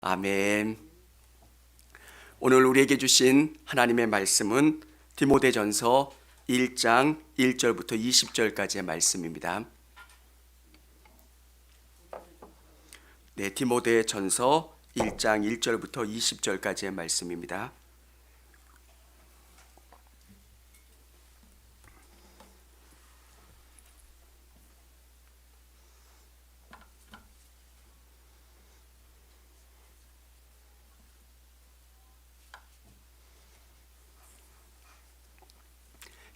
아멘. 오늘 우리에게 주신 하나님의 말씀은 디모데전서 1장 1절부터 20절까지의 말씀입니다. 네, 디모데전서 1장 1절부터 20절까지의 말씀입니다.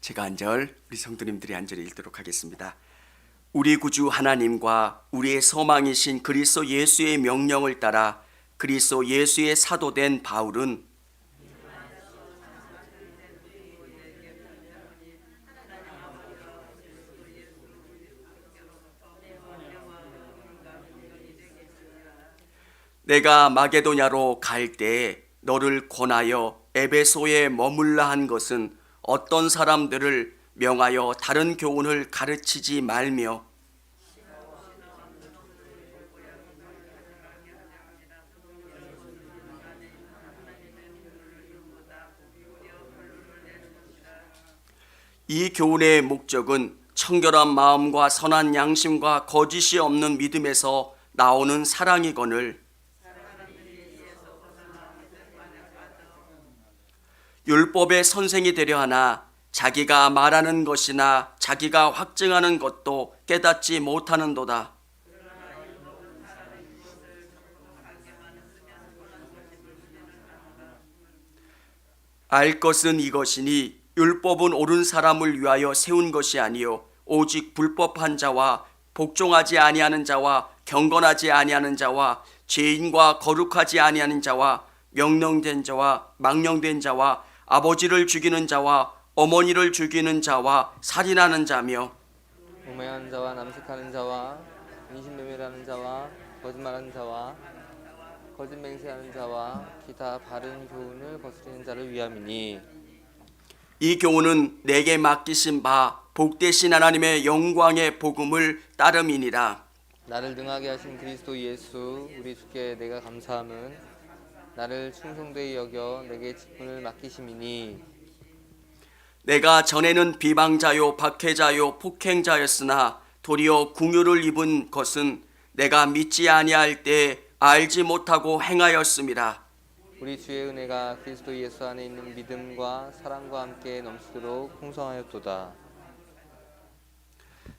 제가 한 절, 우리 성도님들이 한 절 읽도록 하겠습니다. 우리 구주 하나님과 우리의 소망이신 그리스도 예수의 명령을 따라 그리스도 예수의 사도된 바울은 내가 마게도냐로 갈 때에 너를 권하여 에베소에 머물라 한 것은 어떤 사람들을 명하여 다른 교훈을 가르치지 말며 이 교훈의 목적은 청결한 마음과 선한 양심과 거짓이 없는 믿음에서 나오는 사랑이거늘 율법의 선생이 되려 하나 자기가 말하는 것이나 자기가 확증하는 것도 깨닫지 못하는도다. 알 것은 이것이니 율법은 옳은 사람을 위하여 세운 것이 아니요 오직 불법한 자와 복종하지 아니하는 자와 경건하지 아니하는 자와 죄인과 거룩하지 아니하는 자와 명령된 자와 망령된 자와 아버지를 죽이는 자와 어머니를 죽이는 자와 살인하는 자며 음행하는 자와 남색하는 자와 인신매매하는 자와 거짓말하는 자와 거짓 맹세하는 자와 기타 바른 교훈을 거스리는 자를 위함이니 이 교훈은 내게 맡기신 바 복되신 하나님의 영광의 복음을 따름이니라. 나를 능하게 하신 그리스도 예수 우리 주께 내가 감사함은 나를 충성되이 여겨 내게 직분을 맡기심이니 내가 전에는 비방자요 박해자요 폭행자였으나 도리어 궁유를 입은 것은 내가 믿지 아니할 때 알지 못하고 행하였음이라. 우리 주의 은혜가 그리스도 예수 안에 있는 믿음과 사랑과 함께 넘치도록 풍성하였도다.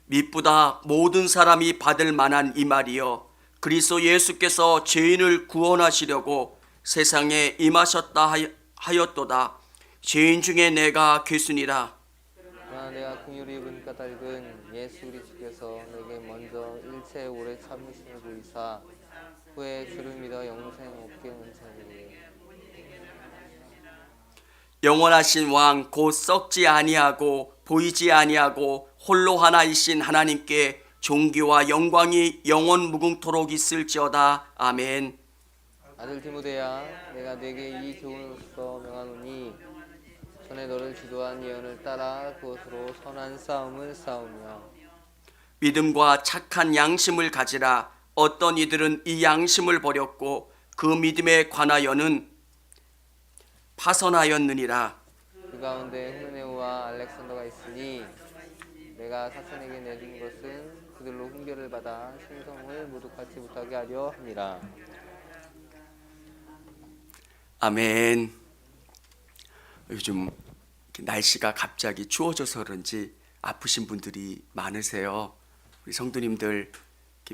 미쁘다 모든 사람이 받을 만한 이 말이여 그리스도 예수께서 죄인을 구원하시려고 세상에 임하셨다 하였도다. 죄인 중에 내가 괴순이라. 그러나 내가 긍휼히 입은 까닭은 예수 그리스도께서 내게 먼저 일체의 오래 참으심을 보이사 후에 주를 믿어 영생 얻게 은총이니 영원하신 왕 곧 썩지 아니하고 보이지 아니하고 홀로 하나이신 하나님께 존귀와 영광이 영원 무궁토록 있을지어다. 아멘. 아들 디모데야 내가 네게 이 교훈으로서 명하노니 전에 너를 지도한 예언을 따라 그것으로 선한 싸움을 싸우며 믿음과 착한 양심을 가지라. 어떤 이들은 이 양심을 버렸고 그 믿음에 관하여는 파선하였느니라. 그 가운데 흐메네오와 알렉산더가 있으니 내가 사탄에게 내준 것은 그들로 훈계를 받아 신성을 모독하지 못하게 하려 함이라. 아멘. 요즘 날씨가 갑자기 추워져서 그런지 아프신 분들이 많으세요. 우리 성도님들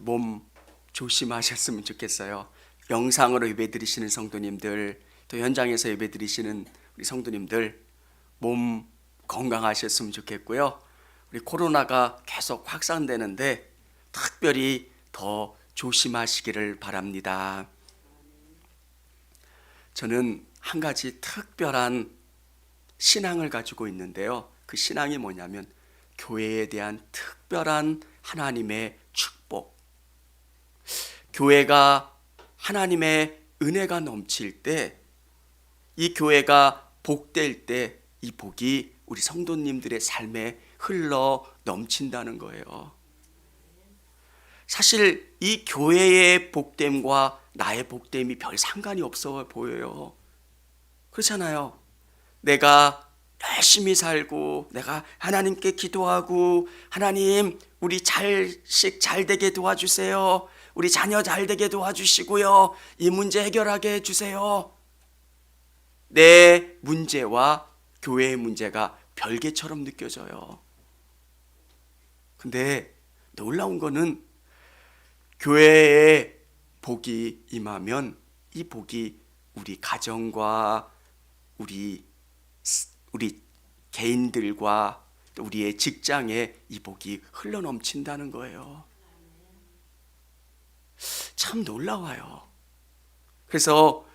몸 조심하셨으면 좋겠어요. 영상으로 예배드리시는 성도님들, 또 현장에서 예배드리시는 우리 성도님들 몸 건강하셨으면 좋겠고요. 우리 코로나가 계속 확산되는데 특별히 더 조심하시기를 바랍니다. 저는 한 가지 특별한 신앙을 가지고 있는데요. 그 신앙이 뭐냐면 교회에 대한 특별한 하나님의 축복. 교회가 하나님의 은혜가 넘칠 때, 이 교회가 복될 때 이 복이 우리 성도님들의 삶에 흘러 넘친다는 거예요. 사실 이 교회의 복됨과 나의 복됨이 별 상관이 없어 보여요. 그렇잖아요. 내가 열심히 살고 내가 하나님께 기도하고 하나님 우리 자식 잘 되게 도와주세요. 우리 자녀 잘 되게 도와주시고요. 이 문제 해결하게 해주세요. 내 문제와 교회의 문제가 별개처럼 느껴져요. 근데 놀라운 거는 교회에 복이 임하면 이 복이 우리 가정과 우리 개인들과 또 우리의 직장에 이 복이 흘러넘친다는 거예요. 참 놀라워요. 그래서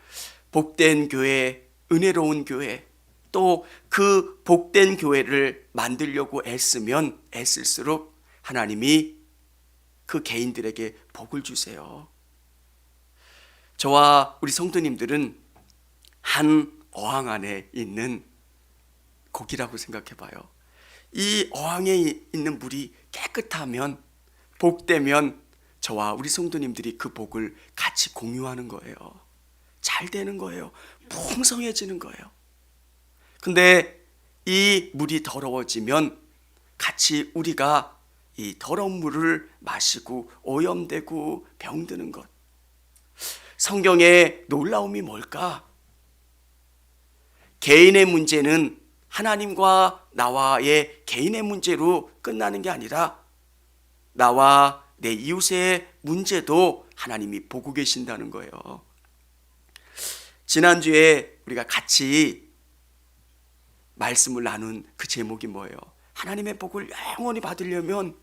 복된 교회, 은혜로운 교회, 또 그 복된 교회를 만들려고 애쓰면 애쓸수록 하나님이 그 개인들에게 복을 주세요. 저와 우리 성도님들은 한 어항 안에 있는 고기라고 생각해 봐요. 이 어항에 있는 물이 깨끗하면, 복되면 저와 우리 성도님들이 그 복을 같이 공유하는 거예요. 잘 되는 거예요. 풍성해지는 거예요. 근데 이 물이 더러워지면 같이 우리가 이 더러운 물을 마시고 오염되고 병드는 것. 성경의 놀라움이 뭘까? 개인의 문제는 하나님과 나와의 개인의 문제로 끝나는 게 아니라 나와 내 이웃의 문제도 하나님이 보고 계신다는 거예요. 지난주에 우리가 같이 말씀을 나눈 그 제목이 뭐예요? 하나님의 복을 영원히 받으려면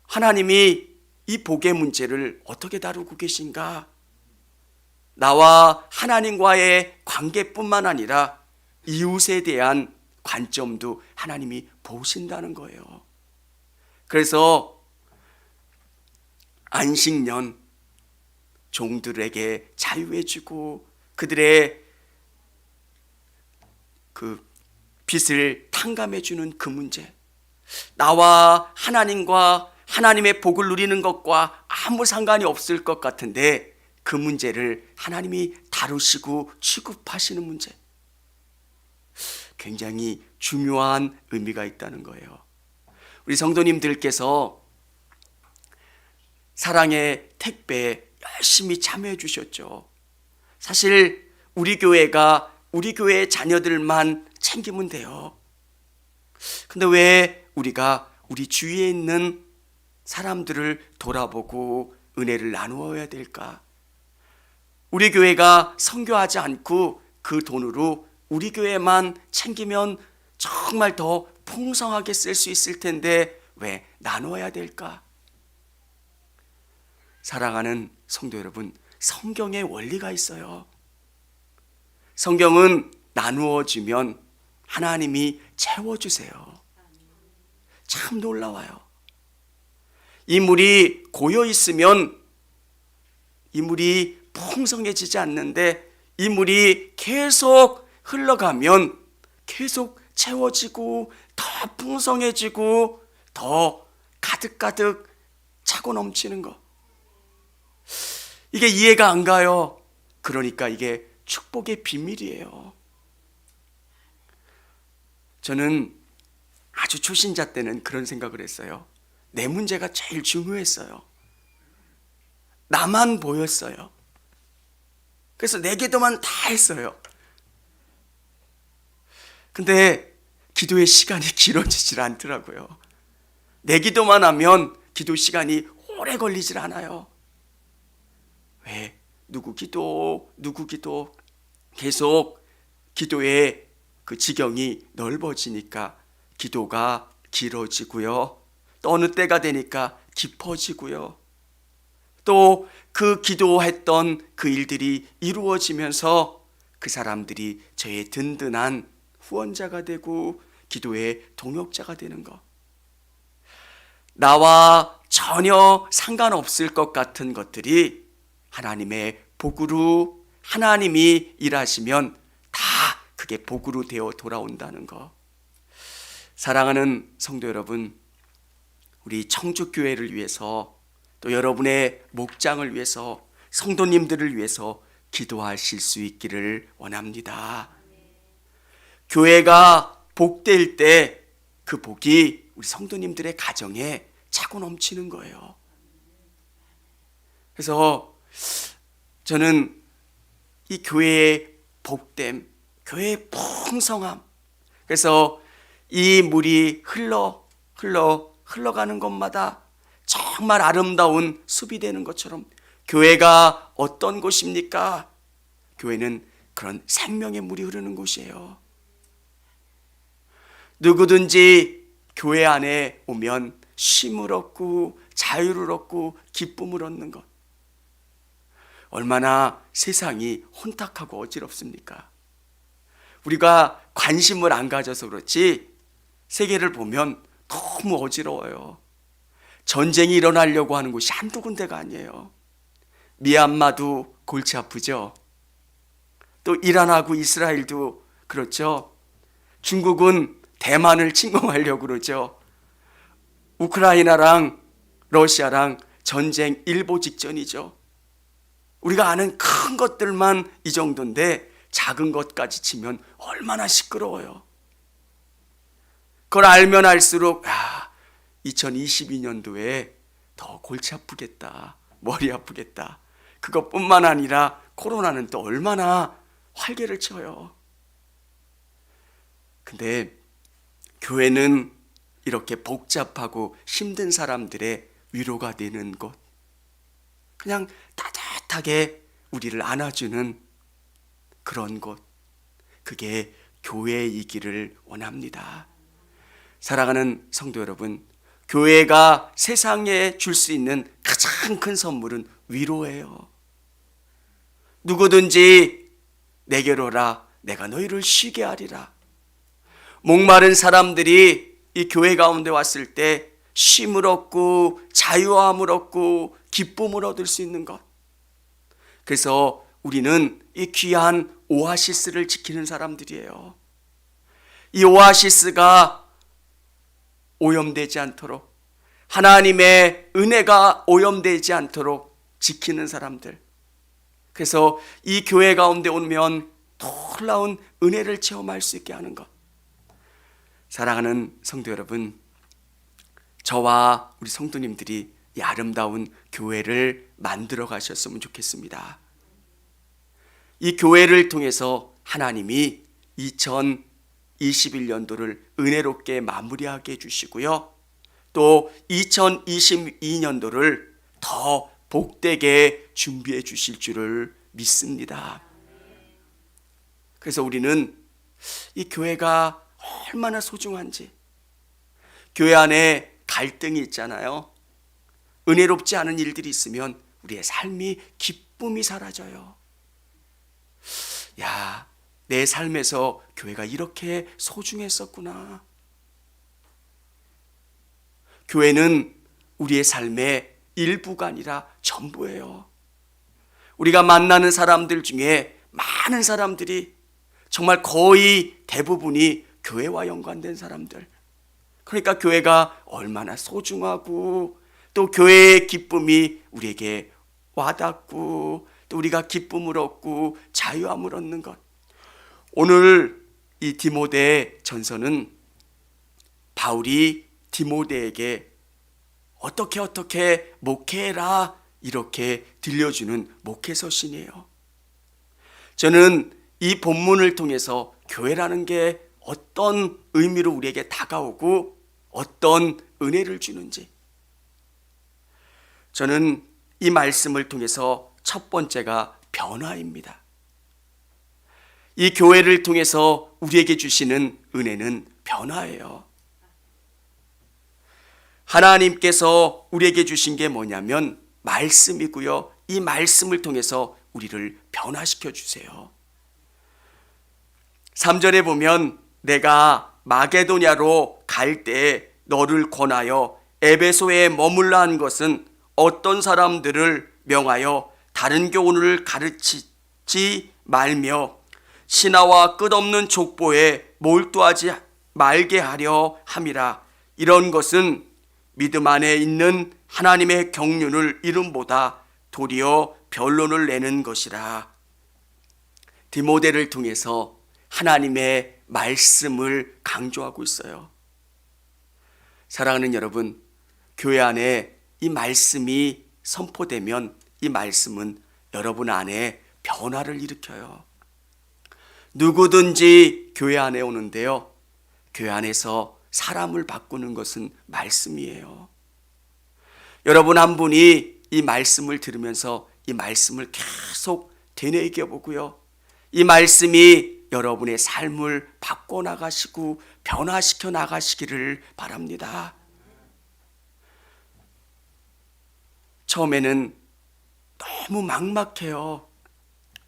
하나님이 이 복의 문제를 어떻게 다루고 계신가? 나와 하나님과의 관계뿐만 아니라 이웃에 대한 관점도 하나님이 보신다는 거예요. 그래서 안식년 종들에게 자유해주고 그들의 그 빚을 탕감해주는 그 문제, 나와 하나님과 하나님의 복을 누리는 것과 아무 상관이 없을 것 같은데 그 문제를 하나님이 다루시고 취급하시는 문제, 굉장히 중요한 의미가 있다는 거예요. 우리 성도님들께서 사랑의 택배에 열심히 참여해 주셨죠. 사실 우리 교회가 우리 교회의 자녀들만 챙기면 돼요. 근데 왜 우리가 우리 주위에 있는 사람들을 돌아보고 은혜를 나누어야 될까? 우리 교회가 선교하지 않고 그 돈으로 우리 교회만 챙기면 정말 더 풍성하게 쓸 수 있을 텐데 왜 나누어야 될까? 사랑하는 성도 여러분, 성경의 원리가 있어요. 성경은 나누어지면 하나님이 채워주세요. 참 놀라워요. 이 물이 고여 있으면 이 물이 풍성해지지 않는데 이 물이 계속 흘러가면 계속 채워지고 더 풍성해지고 더 가득가득 차고 넘치는 거. 이게 이해가 안 가요. 그러니까 이게 축복의 비밀이에요. 저는 아주 초신자 때는 그런 생각을 했어요. 내 문제가 제일 중요했어요. 나만 보였어요. 그래서 내 기도만 다 했어요. 근데 기도의 시간이 길어지질 않더라고요. 내 기도만 하면 기도 시간이 오래 걸리질 않아요. 왜? 누구 기도 계속 기도의 그 지경이 넓어지니까 기도가 길어지고요. 또 어느 때가 되니까 깊어지고요. 또 그 기도했던 그 일들이 이루어지면서 그 사람들이 저의 든든한 후원자가 되고 기도의 동역자가 되는 것. 나와 전혀 상관없을 것 같은 것들이 하나님의 복으로 하나님이 일하시면 다 그게 복으로 되어 돌아온다는 것. 사랑하는 성도 여러분, 우리 청주교회를 위해서 또 여러분의 목장을 위해서 성도님들을 위해서 기도하실 수 있기를 원합니다. 교회가 복될 때 그 복이 우리 성도님들의 가정에 차고 넘치는 거예요. 그래서 저는 이 교회의 복됨, 교회의 풍성함, 그래서 이 물이 흘러가는 곳마다 정말 아름다운 숲이 되는 것처럼 교회가 어떤 곳입니까? 교회는 그런 생명의 물이 흐르는 곳이에요. 누구든지 교회 안에 오면 쉼을 얻고 자유를 얻고 기쁨을 얻는 것. 얼마나 세상이 혼탁하고 어지럽습니까? 우리가 관심을 안 가져서 그렇지 세계를 보면 너무 어지러워요. 전쟁이 일어나려고 하는 곳이 한두 군데가 아니에요. 미얀마도 골치 아프죠. 또 이란하고 이스라엘도 그렇죠. 중국은 대만을 침공하려고 그러죠. 우크라이나랑 러시아랑 전쟁 일보 직전이죠. 우리가 아는 큰 것들만 이 정도인데 작은 것까지 치면 얼마나 시끄러워요. 그걸 알면 알수록 2022년도에 더 골치 아프겠다, 머리 아프겠다. 그것뿐만 아니라 코로나는 또 얼마나 활개를 쳐요. 근데 교회는 이렇게 복잡하고 힘든 사람들의 위로가 되는 곳, 그냥 따뜻하게 우리를 안아주는 그런 곳, 그게 교회이기를 원합니다. 사랑하는 성도 여러분, 교회가 세상에 줄 수 있는 가장 큰 선물은 위로예요. 누구든지 내게로 오라, 내가 너희를 쉬게 하리라. 목마른 사람들이 이 교회 가운데 왔을 때 쉼을 얻고 자유함을 얻고 기쁨을 얻을 수 있는 것. 그래서 우리는 이 귀한 오아시스를 지키는 사람들이에요. 이 오아시스가 오염되지 않도록, 하나님의 은혜가 오염되지 않도록 지키는 사람들. 그래서 이 교회 가운데 오면 놀라운 은혜를 체험할 수 있게 하는 것. 사랑하는 성도 여러분, 저와 우리 성도님들이 이 아름다운 교회를 만들어 가셨으면 좋겠습니다. 이 교회를 통해서 하나님이 2021년도를 은혜롭게 마무리하게 해주시고요. 또 2022년도를 더 복되게 준비해 주실 줄을 믿습니다. 그래서 우리는 이 교회가 얼마나 소중한지, 교회 안에 갈등이 있잖아요. 은혜롭지 않은 일들이 있으면 우리의 삶이 기쁨이 사라져요. 내 삶에서 교회가 이렇게 소중했었구나. 교회는 우리의 삶의 일부가 아니라 전부예요. 우리가 만나는 사람들 중에 많은 사람들이, 정말 거의 대부분이 교회와 연관된 사람들. 그러니까 교회가 얼마나 소중하고 또 교회의 기쁨이 우리에게 와닿고 또 우리가 기쁨을 얻고 자유함을 얻는 것. 오늘 이 디모데 전서는 바울이 디모데에게 어떻게 목회해라 이렇게 들려주는 목회서신이에요. 저는 이 본문을 통해서 교회라는 게 어떤 의미로 우리에게 다가오고 어떤 은혜를 주는지, 저는 이 말씀을 통해서 첫 번째가 변화입니다. 이 교회를 통해서 우리에게 주시는 은혜는 변화예요. 하나님께서 우리에게 주신 게 뭐냐면 말씀이고요. 이 말씀을 통해서 우리를 변화시켜 주세요. 3절에 보면 내가 마게도냐로 갈 때 너를 권하여 에베소에 머물라 한 것은 어떤 사람들을 명하여 다른 교훈을 가르치지 말며 신하와 끝없는 족보에 몰두하지 말게 하려 함이라. 이런 것은 믿음 안에 있는 하나님의 경륜을 이름보다 도리어 변론을 내는 것이라. 디모데를 통해서 하나님의 말씀을 강조하고 있어요. 사랑하는 여러분, 교회 안에 이 말씀이 선포되면 이 말씀은 여러분 안에 변화를 일으켜요. 누구든지 교회 안에 오는데요, 교회 안에서 사람을 바꾸는 것은 말씀이에요. 여러분 한 분이 이 말씀을 들으면서 이 말씀을 계속 되뇌겨 보고요, 이 말씀이 여러분의 삶을 바꿔나가시고 변화시켜 나가시기를 바랍니다. 처음에는 너무 막막해요.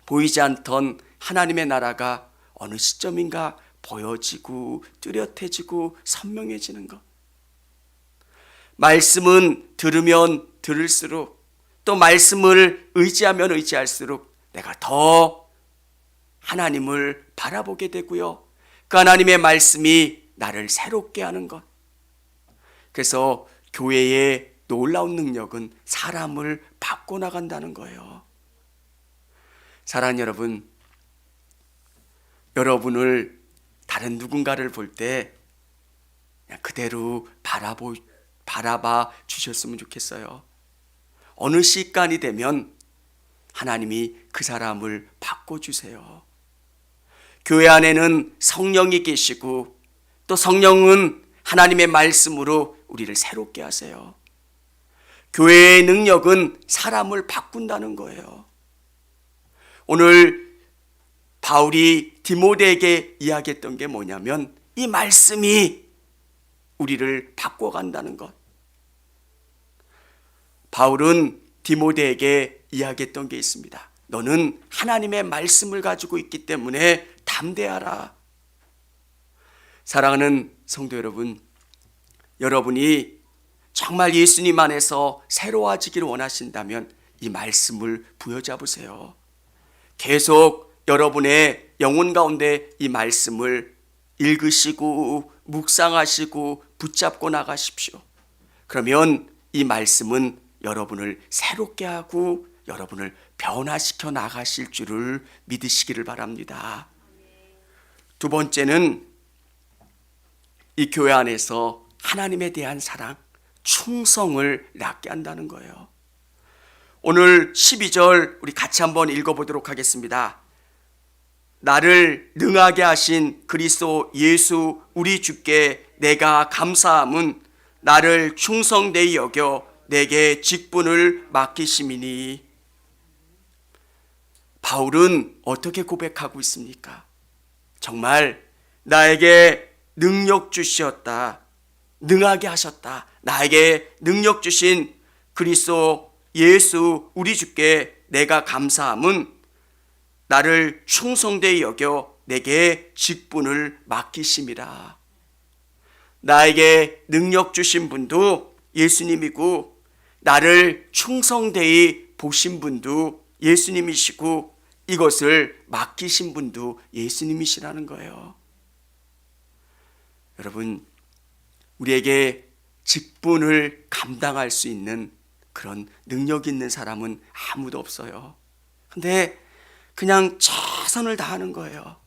보이지 않던 하나님의 나라가 어느 시점인가 보여지고 뚜렷해지고 선명해지는 것. 말씀은 들으면 들을수록, 또 말씀을 의지하면 의지할수록 내가 더 하나님을 바라보게 되고요, 그 하나님의 말씀이 나를 새롭게 하는 것. 그래서 교회의 놀라운 능력은 사람을 바꿔나간다는 거예요. 사랑하는 여러분, 여러분을 다른 누군가를 볼 때 그대로 바라봐 주셨으면 좋겠어요. 어느 시간이 되면 하나님이 그 사람을 바꿔주세요. 교회 안에는 성령이 계시고, 또 성령은 하나님의 말씀으로 우리를 새롭게 하세요. 교회의 능력은 사람을 바꾼다는 거예요. 오늘 바울이 디모데에게 이야기했던 게 뭐냐면 이 말씀이 우리를 바꿔간다는 것. 바울은 디모데에게 이야기했던 게 있습니다. 너는 하나님의 말씀을 가지고 있기 때문에 담대하라. 사랑하는 성도 여러분, 여러분이 정말 예수님 안에서 새로워지기를 원하신다면 이 말씀을 부여잡으세요. 계속 여러분의 영혼 가운데 이 말씀을 읽으시고 묵상하시고 붙잡고 나가십시오. 그러면 이 말씀은 여러분을 새롭게 하고 여러분을 변화시켜 나가실 줄을 믿으시기를 바랍니다. 두 번째는 이 교회 안에서 하나님에 대한 사랑, 충성을 낳게 한다는 거예요. 오늘 12절 우리 같이 한번 읽어보도록 하겠습니다. 나를 능하게 하신 그리스도 예수 우리 주께 내가 감사함은 나를 충성되이 여겨 내게 직분을 맡기심이니. 바울은 어떻게 고백하고 있습니까? 정말 나에게 능력 주셨다, 능하게 하셨다, 나에게 능력 주신 그리스도 예수 우리 주께 내가 감사함은 나를 충성되이 여겨 내게 직분을 맡기심이라. 나에게 능력 주신 분도 예수님이고, 나를 충성되이 보신 분도 예수님이시고, 이것을 맡기신 분도 예수님이시라는 거예요. 여러분, 우리에게 직분을 감당할 수 있는 그런 능력 있는 사람은 아무도 없어요. 근데 그냥 최선을 다하는 거예요.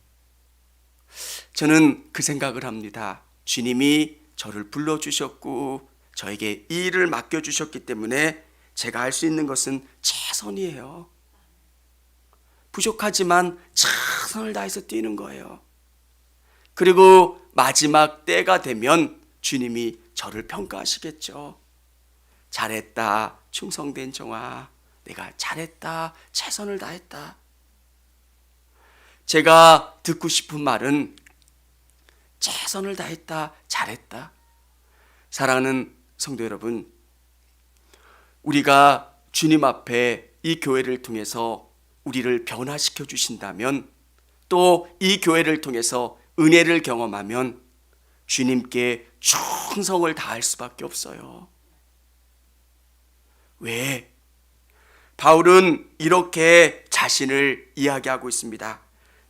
저는 그 생각을 합니다. 주님이 저를 불러주셨고 저에게 이 일을 맡겨주셨기 때문에 제가 할 수 있는 것은 최선이에요. 부족하지만 최선을 다해서 뛰는 거예요. 그리고 마지막 때가 되면 주님이 저를 평가하시겠죠. 잘했다, 충성된 종아. 내가 잘했다, 최선을 다했다. 제가 듣고 싶은 말은 최선을 다했다, 잘했다. 사랑하는 성도 여러분, 우리가 주님 앞에 이 교회를 통해서 우리를 변화시켜 주신다면, 또 이 교회를 통해서 은혜를 경험하면 주님께 충성을 다할 수밖에 없어요. 왜? 바울은 이렇게 자신을 이야기하고 있습니다.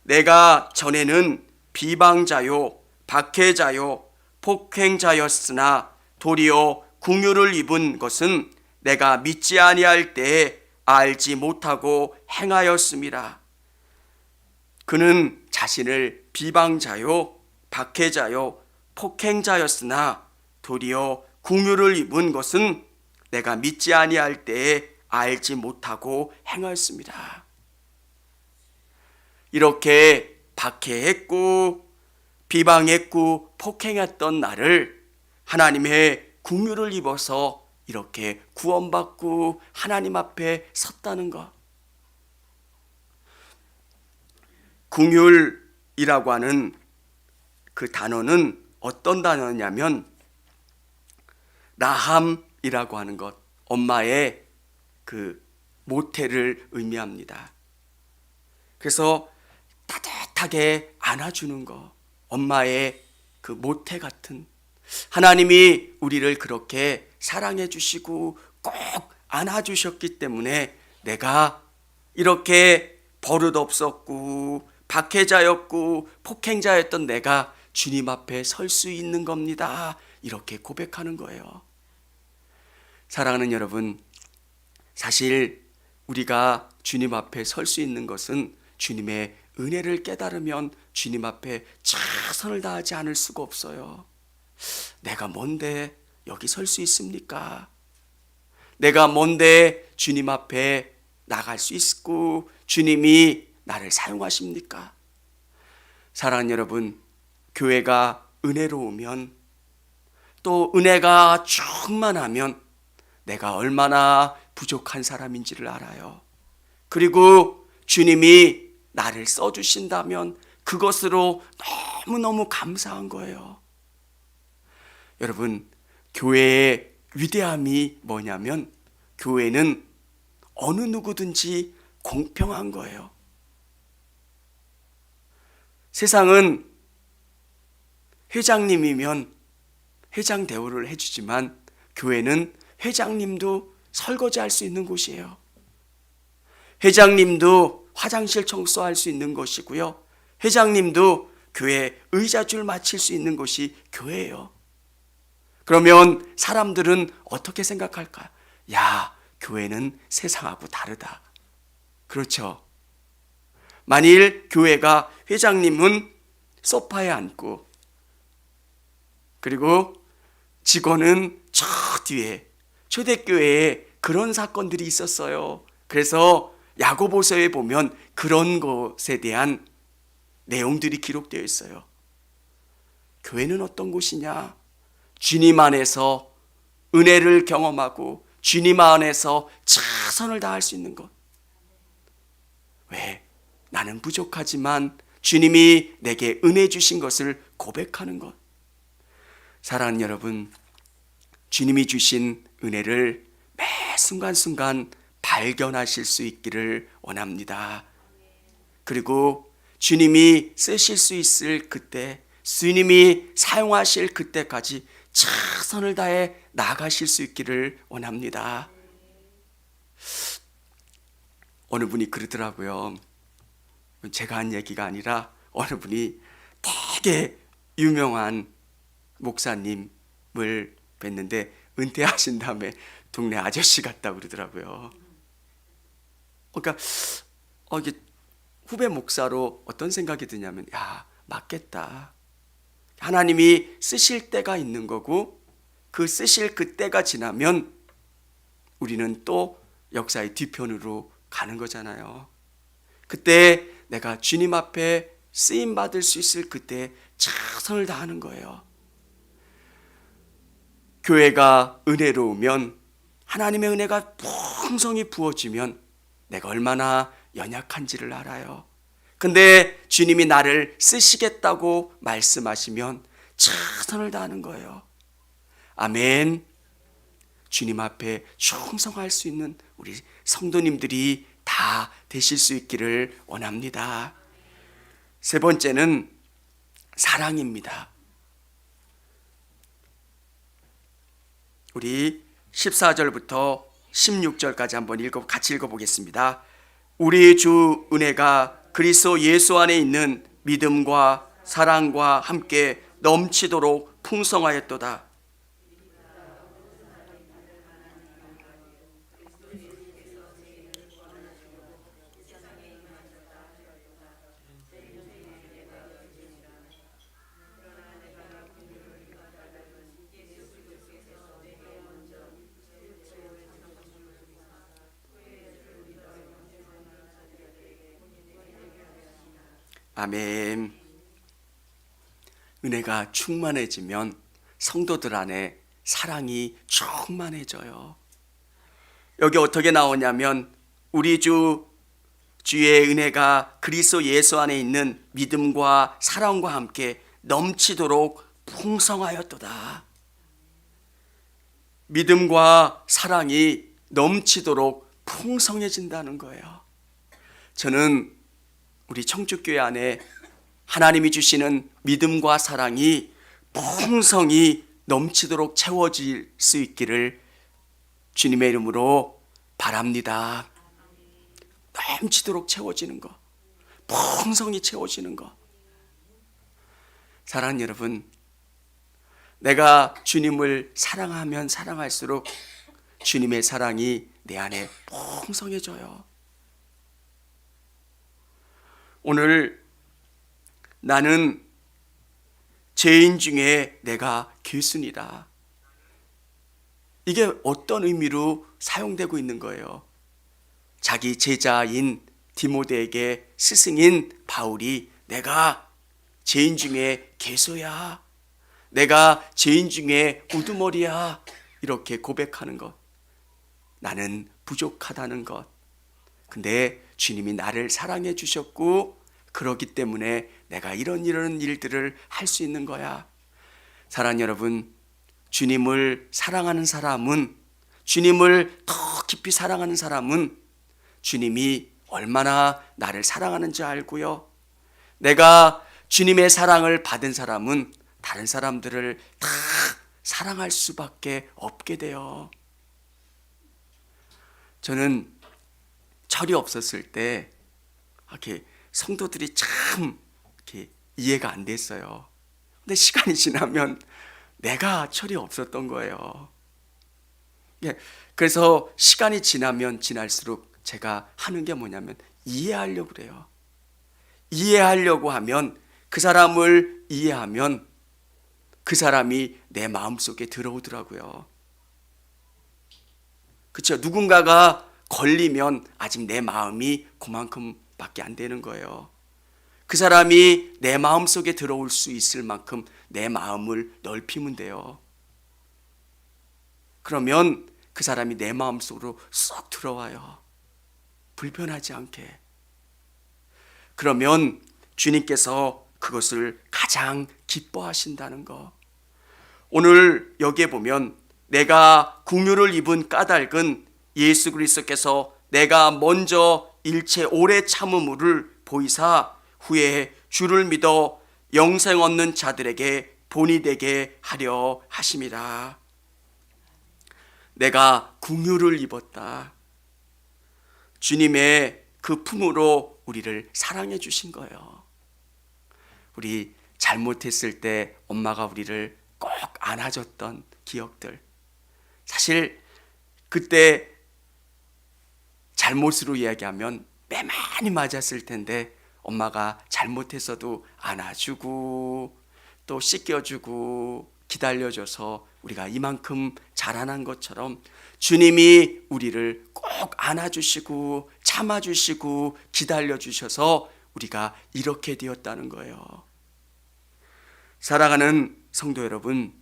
내가 전에는 비방자요, 박해자요, 폭행자였으나 도리어 긍휼을 입은 것은 내가 믿지 아니할 때에 알지 못하고 행하였음이라. 그는 자신을 비방자요 박해자요 폭행자였으나 도리어 긍휼을 입은 것은 내가 믿지 아니할 때에 알지 못하고 행하였습니다. 이렇게 박해했고 비방했고 폭행했던 나를 하나님의 긍휼을 입어서 이렇게 구원받고 하나님 앞에 섰다는 것. 긍휼이라고 하는 그 단어는 어떤 단어냐면 라함이라고 하는 것, 엄마의 그 모태를 의미합니다. 그래서 따뜻하게 안아주는 것, 엄마의 그 모태 같은, 하나님이 우리를 그렇게 사랑해 주시고 꼭 안아주셨기 때문에 내가 이렇게 버릇없었고 박해자였고 폭행자였던 내가 주님 앞에 설 수 있는 겁니다. 이렇게 고백하는 거예요. 사랑하는 여러분, 사실 우리가 주님 앞에 설 수 있는 것은 주님의 은혜를 깨달으면 주님 앞에 최선을 다하지 않을 수가 없어요. 내가 뭔데 여기 설 수 있습니까? 내가 뭔데 주님 앞에 나갈 수 있고 주님이 나를 사용하십니까? 사랑하는 여러분, 교회가 은혜로우면 또 은혜가 충만하면 내가 얼마나 부족한 사람인지를 알아요. 그리고 주님이 나를 써주신다면 그것으로 너무너무 감사한 거예요. 여러분, 교회의 위대함이 뭐냐면 교회는 어느 누구든지 공평한 거예요. 세상은 회장님이면 회장 대우를 해주지만 교회는 회장님도 설거지할 수 있는 곳이에요. 회장님도 화장실 청소할 수 있는 것이고요. 회장님도 교회 의자줄 맞힐 수 있는 곳이 교회예요. 그러면 사람들은 어떻게 생각할까? 야, 교회는 세상하고 다르다. 그렇죠? 만일 교회가 회장님은 소파에 앉고 그리고 직원은 저 뒤에, 초대교회에 그런 사건들이 있었어요. 그래서 야고보서에 보면 그런 것에 대한 내용들이 기록되어 있어요. 교회는 어떤 곳이냐? 주님 안에서 은혜를 경험하고 주님 안에서 최선을 다할 수 있는 것. 왜? 나는 부족하지만 주님이 내게 은혜 주신 것을 고백하는 것. 사랑하는 여러분, 주님이 주신 은혜를 매 순간순간 발견하실 수 있기를 원합니다. 그리고 주님이 쓰실 수 있을 그때, 주님이 사용하실 그때까지 최선을 다해 나가실 수 있기를 원합니다. 어느 분이 그러더라고요. 제가 한 얘기가 아니라 어느 분이 되게 유명한 목사님을 뵀는데 은퇴하신 다음에 동네 아저씨 같다고 그러더라고요. 그러니까 이게 후배 목사로 어떤 생각이 드냐면, 야, 맞겠다. 하나님이 쓰실 때가 있는 거고 그 쓰실 그 때가 지나면 우리는 또 역사의 뒤편으로 가는 거잖아요. 그때 내가 주님 앞에 쓰임 받을 수 있을 그때 최선을 다하는 거예요. 교회가 은혜로우면, 하나님의 은혜가 풍성히 부어지면 내가 얼마나 연약한지를 알아요. 근데 주님이 나를 쓰시겠다고 말씀하시면 최선을 다하는 거예요. 아멘. 주님 앞에 충성할 수 있는 우리 성도님들이 다 되실 수 있기를 원합니다. 세 번째는 사랑입니다. 우리 14절부터 16절까지 한번 같이 읽어보겠습니다. 우리 주 은혜가 그리스도 예수 안에 있는 믿음과 사랑과 함께 넘치도록 풍성하였도다. 아멘. 은혜가 충만해지면 성도들 안에 사랑이 충만해져요. 여기 어떻게 나오냐면 우리 주의 은혜가 그리스도 예수 안에 있는 믿음과 사랑과 함께 넘치도록 풍성하였도다. 믿음과 사랑이 넘치도록 풍성해진다는 거예요. 저는 우리 청주교회 안에 하나님이 주시는 믿음과 사랑이 풍성히 넘치도록 채워질 수 있기를 주님의 이름으로 바랍니다. 넘치도록 채워지는 것, 풍성히 채워지는 것. 사랑하는 여러분, 내가 주님을 사랑하면 사랑할수록 주님의 사랑이 내 안에 풍성해져요. 오늘 나는 죄인 중에 내가 괴순이다. 이게 어떤 의미로 사용되고 있는 거예요? 자기 제자인 디모데에게 스승인 바울이 내가 죄인 중에 괴소야, 내가 죄인 중에 우두머리야, 이렇게 고백하는 것. 나는 부족하다는 것. 근데 주님이 나를 사랑해 주셨고 그렇기 때문에 내가 이런 일들을 할 수 있는 거야. 사랑하는 여러분, 주님을 사랑하는 사람은, 주님을 더 깊이 사랑하는 사람은 주님이 얼마나 나를 사랑하는지 알고요. 내가 주님의 사랑을 받은 사람은 다른 사람들을 다 사랑할 수밖에 없게 돼요. 저는 철이 없었을 때 이렇게 성도들이 참 이렇게 이해가 안 됐어요. 근데 시간이 지나면 내가 철이 없었던 거예요. 그래서 시간이 지나면 지날수록 제가 하는 게 뭐냐면 이해하려고 그래요. 이해하려고 하면, 그 사람을 이해하면 그 사람이 내 마음속에 들어오더라고요. 그렇죠? 누군가가 걸리면 아직 내 마음이 그만큼밖에 안 되는 거예요. 그 사람이 내 마음속에 들어올 수 있을 만큼 내 마음을 넓히면 돼요. 그러면 그 사람이 내 마음속으로 쏙 들어와요. 불편하지 않게. 그러면 주님께서 그것을 가장 기뻐하신다는 거. 오늘 여기에 보면 내가 긍휼을 입은 까닭은 예수 그리스도께서 내가 먼저 일체 오래 참음을 보이사 후에 주를 믿어 영생 얻는 자들에게 본이 되게 하려 하심이라. 내가 긍휼을 입었다. 주님의 그 품으로 우리를 사랑해 주신 거예요. 우리 잘못했을 때 엄마가 우리를 꼭 안아줬던 기억들. 사실 그때 잘못으로 이야기하면 매 많이 맞았을 텐데 엄마가 잘못했어도 안아주고 또 씻겨주고 기다려줘서 우리가 이만큼 자라난 것처럼 주님이 우리를 꼭 안아주시고 참아주시고 기다려주셔서 우리가 이렇게 되었다는 거예요. 사랑하는 성도 여러분,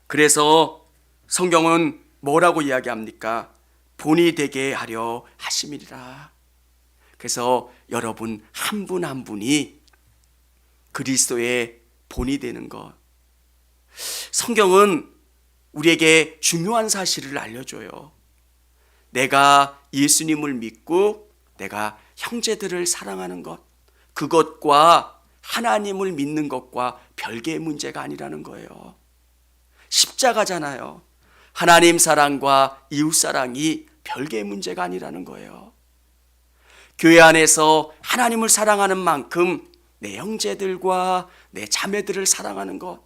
그래서 성경은 뭐라고 이야기합니까? 본이 되게 하려 하심이라. 그래서 여러분 한 분 한 분이 그리스도의 본이 되는 것. 성경은 우리에게 중요한 사실을 알려줘요. 내가 예수님을 믿고 내가 형제들을 사랑하는 것, 그것과 하나님을 믿는 것과 별개의 문제가 아니라는 거예요. 십자가잖아요. 하나님 사랑과 이웃 사랑이 별개의 문제가 아니라는 거예요. 교회 안에서 하나님을 사랑하는 만큼 내 형제들과 내 자매들을 사랑하는 것,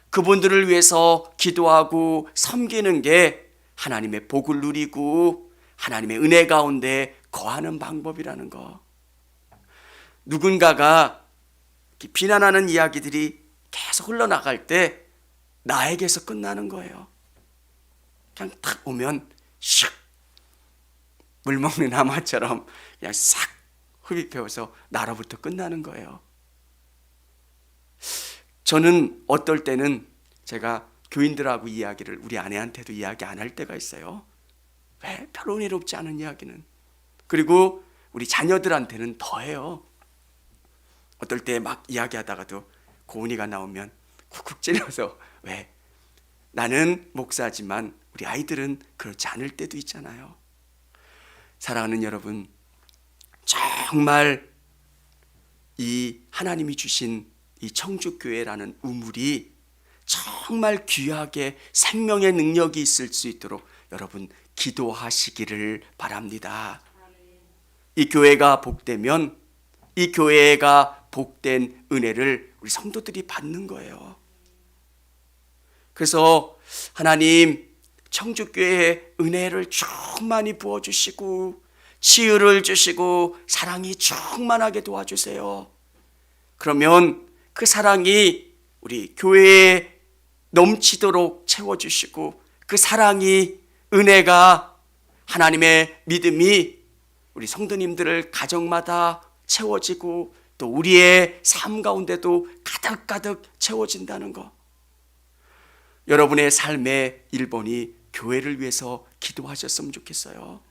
그분들을 위해서 기도하고 섬기는 게 하나님의 복을 누리고 하나님의 은혜 가운데 거하는 방법이라는 거. 누군가가 비난하는 이야기들이 계속 흘러나갈 때 나에게서 끝나는 거예요. 그냥 딱 오면 슉 물 먹는 하마처럼 그냥 싹 흡입해서 나로부터 끝나는 거예요. 저는 어떨 때는 제가 교인들하고 이야기를 우리 아내한테도 이야기 안 할 때가 있어요. 왜? 별로 은혜롭지 않은 이야기는. 그리고 우리 자녀들한테는 더해요. 어떨 때 막 이야기하다가도 고은이가 나오면 쿡쿡 찔러서 왜? 나는 목사지만 우리 아이들은 그렇지 않을 때도 있잖아요. 사랑하는 여러분, 정말 이 하나님이 주신 이 청주교회라는 우물이 정말 귀하게 생명의 능력이 있을 수 있도록 여러분 기도하시기를 바랍니다. 이 교회가 복되면 이 교회가 복된 은혜를 우리 성도들이 받는 거예요. 그래서 하나님 청주교회에 은혜를 충만히 부어주시고 치유를 주시고 사랑이 충만하게 도와주세요. 그러면 그 사랑이 우리 교회에 넘치도록 채워주시고 그 사랑이 은혜가 하나님의 믿음이 우리 성도님들을 가정마다 채워지고 또 우리의 삶 가운데도 가득가득 채워진다는 것. 여러분의 삶의 1번이 교회를 위해서 기도하셨으면 좋겠어요.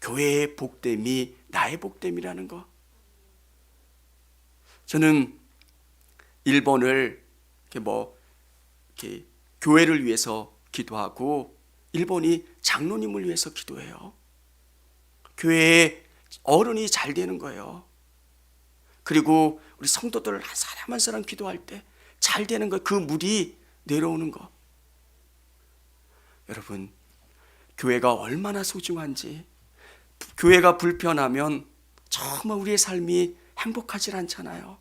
교회의 복됨이 나의 복됨이라는 것. 저는 1번을 이렇게 교회를 위해서 기도하고 1번이 장로님을 위해서 기도해요. 교회에 어른이 잘 되는 거예요. 그리고 우리 성도들 한 사람 한 사람 기도할 때 잘 되는 거, 그 물이 내려오는 거. 여러분, 교회가 얼마나 소중한지, 교회가 불편하면 정말 우리의 삶이 행복하지 않잖아요.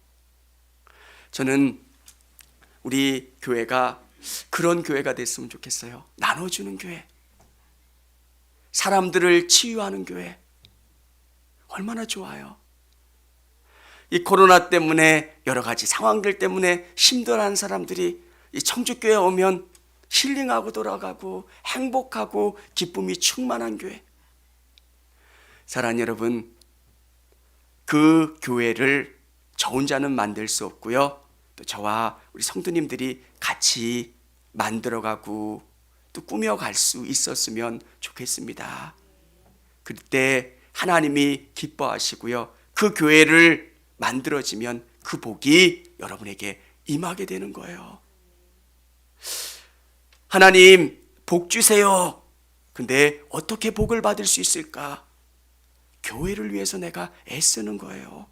저는 우리 교회가 그런 교회가 됐으면 좋겠어요. 나눠주는 교회, 사람들을 치유하는 교회. 얼마나 좋아요. 이 코로나 때문에 여러 가지 상황들 때문에 힘들어하는 사람들이 이 청주교회에 오면 힐링하고 돌아가고 행복하고 기쁨이 충만한 교회. 사랑하는 여러분, 그 교회를 저 혼자는 만들 수 없고요. 또 저와 우리 성도님들이 같이 만들어가고 또 꾸며갈 수 있었으면 좋겠습니다. 그때 하나님이 기뻐하시고요. 그 교회를 만들어지면 그 복이 여러분에게 임하게 되는 거예요. 하나님 복 주세요. 근데 어떻게 복을 받을 수 있을까? 교회를 위해서 내가 애쓰는 거예요.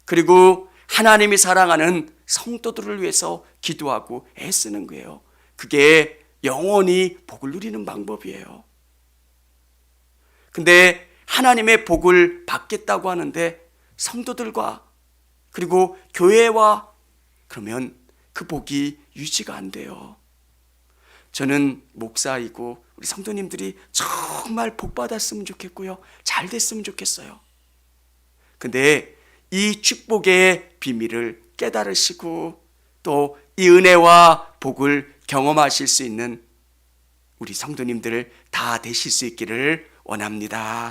그리고 하나님이 사랑하는 성도들을 위해서 기도하고 애쓰는 거예요. 그게 영원히 복을 누리는 방법이에요. 근데 하나님의 복을 받겠다고 하는데 성도들과 그리고 교회와 그러면 그 복이 유지가 안 돼요. 저는 목사이고 우리 성도님들이 정말 복 받았으면 좋겠고요. 잘 됐으면 좋겠어요. 근데 이 축복의 비밀을 깨달으시고 또 이 은혜와 복을 경험하실 수 있는 우리 성도님들 다 되실 수 있기를 원합니다.